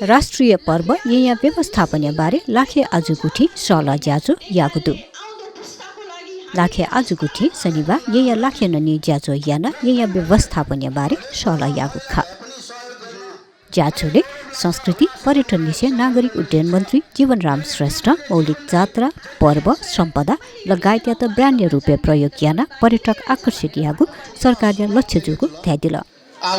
राष्ट्रिय पर्व यहाँ व्यवस्थापन बारे लाखे आजुगुठी सहलह ज्याजो यागुदु लाखे आजुगुठी शनिबार यहाँ लाखे ननी ज्याजो याना यहाँ व्यवस्थापन बारे सहलह यागु खा ज्याजोले संस्कृति पर्यटन विषय नागरिक उड्डयन मन्त्री जीवनराम श्रेष्ठ मौलिक जात्रा पर्व सम्पदा लगायत यात ब्रान्ड रूपे प्रयोग याना पर्यटक आकर्षित यागु सरकारले लक्ष्य जुगु ध्यादिल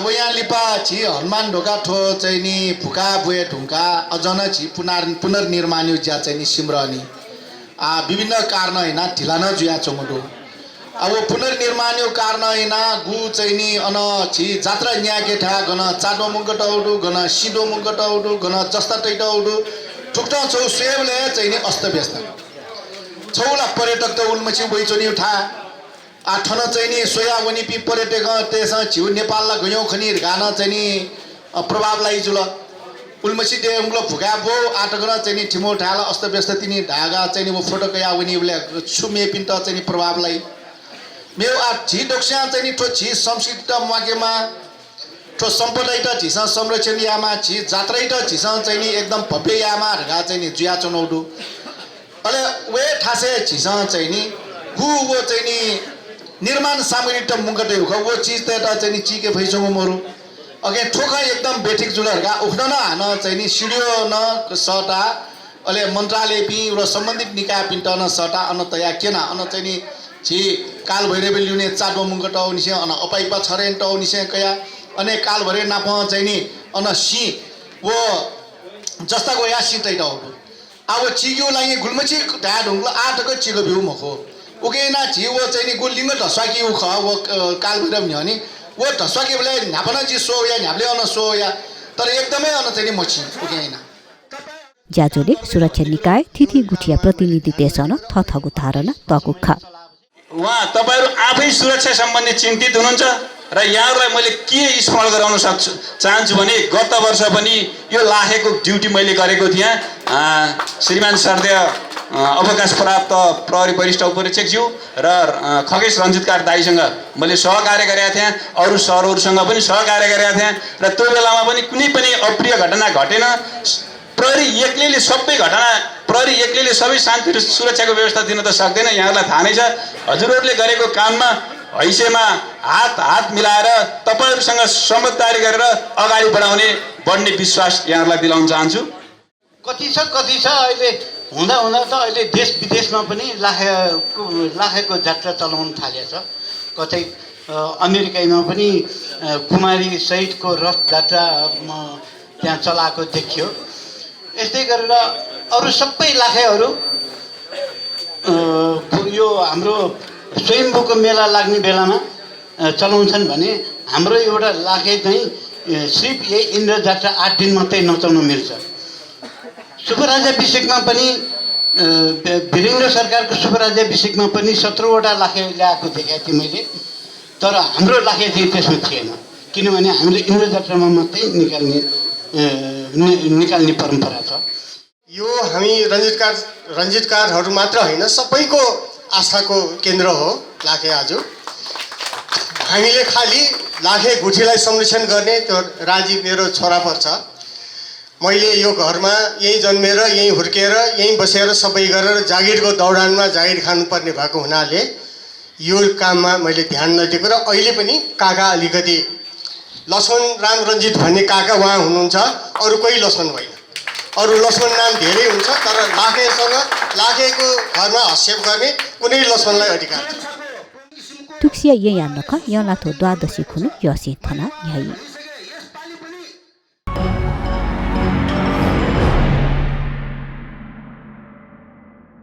वया लिपा छि हनुमान ढोका ठो चाहिँ नि फुका बुए ढुङ्गा अझन छि पुनर्निर्माण ज्या चाहिँ नि सिमरनी विभिन्न कारण हैन ढिला न जुया चोमडो अब पुनर्निर्माण कारण हैन गु चाहिँ नि अन छि जात्रा न्या केठा gun चाडो Mungat औडु gun सिडो Mungat औडु gun जस्ता टैट औडु ठुक्टा छौ सेवले चाहिँ नि अस्त व्यस्त छौला पर्यटक त उल्मछि वइचोनी उठा आठन चाहिँ नि सोया वनिपी पर्यटक त्यसमा छिउ नेपालला गयौ खनि गाना चाहिँ नि प्रभावलाई जुल उल्मसी दे उंगलो फुका बो आटगन चाहिँ नि ठिमो ढाला अस्त व्यस्त तिनी ढागा चाहिँ नि वो फोटो कया वनि उले छुमे पिन्ट चाहिँ नि प्रभावलाई मेरो आ झि दोक्स्या चाहिँ नि ठो झि संस्कृत माकेमा ठो सम्पदाइट झिसा संरक्षण यामा झि जात्राइट झिसा चाहिँ नि एकदम भव्य यामा ढगा चाहिँ नि जुया चनौडु अले वे ठासे झिसा चाहिँ नि गु वो चाहिँ नि निर्माण सामग्री त मुंगटे हो वो चीज त चाहिँ नि चीके भइसंगो मरु अगे ठोका एकदम बेठिक जुलहरुका उठ्न न हान चाहिँ नि सिडियो न सटा अले मन्त्रालय पि र सम्बन्धित निकाय पिन्ट न सटा अन तया केना अन चाहिँ नि छि काल भैरव ल्युने चाडो मुंगट निसे अन अपाइपा छरेन्ट निसे कया अने काल भरे नाप चाहिँ नि अन सी वो जस्ता गो या सी तैट हो अब चिग्यो लागि गुल्मची ढा ढुङ्गलो आटको चिगो भ्यू मखो उकेना छि वो चाहिँ नि गुलिंग ढसवाकी उ ख वो काल भैरव नि हनी वो ढसवाकी बोले न्यापना जी सो या न्यापले अन सो या तर एकदमै अन चाहिँ नि मछि उकेना ज्याजोले सुरक्षा निकाय तिथि गुठिया प्रतिनिधि देशन थथगु धारणा तकु खा वहाँ तपाईहरु आफै सुरक्षा सम्बन्धी चिन्तित हुनुहुन्छ र यहाँहरुलाई मैले के स्मरण गराउन सक्छु चाहन्छु भने गत वर्ष पनि यो लाखेको ड्युटी मैले गरेको थिएँ श्रीमान सरदेय अवकाश प्राप्त प्रहरी वरिष्ठ उपरीक्षकज्यू र खगेश रञ्जितकार दाइसँग मैले सहकार्य गरेका थिएँ अरू सरहरूसँग पनि सहकार्य गरेका थिएँ र त्यो बेलामा पनि कुनै पनि अप्रिय घटना घटेन प्रहरी एक्लैले सबै घटना प्रहरी एक्लैले सबै शान्ति र सुरक्षाको व्यवस्था दिन त सक्दैन यहाँलाई थाहा नै छ हजुरहरूले गरेको काममा हैसेमा हात मिलाएर तपाईहरुसँग समझदारी गरेर अगाडि बढ्ने विश्वास यहाँलाई दिलाउन चाहन्छु कति छ अहिले हुँदा त अहिले देश विदेशमा पनि लाखेको जात्रा चलाउन थालेछ कतै अमेरिकामा पनि कुमारी सहितको रथ जात्रा त्यहाँ चलाएको देखियो यस्तै गरेर अरु सबै लाखेहरू यो हाम्रो स्वयम्भूको मेला लाग्ने बेलामा चलाउँछन् भने हाम्रो एउटा लाखे चाहिँ सिर्फ यही इन्द्र जात्रा 8 दिन मात्रै नचल्न मिल्छ शुभराज्याभिषेकमा पनि वीरेन्द्र सरकारको शुभराज्याभिषेकमा पनि 17 वटा लाखे ल्याएको देखेको थिएँ मैले तर हाम्रो लाखे चाहिँ त्यसमा थिएन किनभने हामीले इन्द्र जात्रामा मात्रै निकाल्ने परम्परा छ यो हामी रञ्जितकारहरू मात्र हैन सबैको आस्थाको केन्द्र हो लाखे आज हामीले खाली लाखे गुठीलाई संरक्षण गर्ने त्यो राजी मेरो छोरा पर्छ मैले यो घरमा यही जन्मेर यही हुर्केर यही बसेर सबै गरेर जागिरको दौडानमा जागिर खानुपर्ने भएको हुनाले यो काममा मैले ध्यान नदिएको र अहिले पनि काका अलिकति लक्ष्मण राम रञ्जित भन्ने काका उहाँ हुनुहुन्छ अरू कोही लक्ष्मण होइन अरू लक्ष्मण नाम धेरै हुन्छ तर लाखेसँग लाखेको घरमा हस्तक्षेप गर्ने कुनै लक्ष्मणलाई अधिकार छ तुक्सिया यहाँ नख यहाँ लाथो द्वादशी खुनु यसी थना यही